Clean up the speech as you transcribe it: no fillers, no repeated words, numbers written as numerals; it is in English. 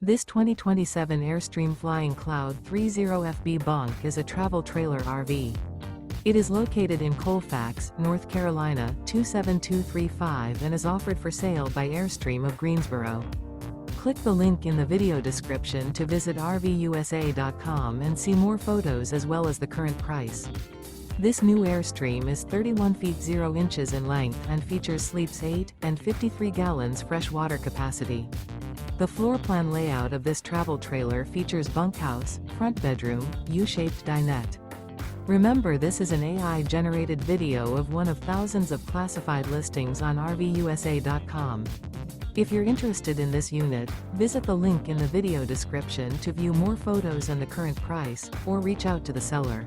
This 2027 Airstream Flying Cloud 30FB Bunk is a travel trailer RV. It is located in Colfax, North Carolina 27235 and is offered for sale by Airstream of Greensboro. Click the link in the video description to visit RVUSA.com and see more photos as well as the current price. This new Airstream is 31 feet 0 inches in length and features sleeps 8 and 53 gallons fresh water capacity. The floor plan layout of this travel trailer features bunkhouse, front bedroom, U-shaped dinette. Remember, this is an AI-generated video of one of thousands of classified listings on RVUSA.com. If you're interested in this unit, visit the link in the video description to view more photos and the current price, or reach out to the seller.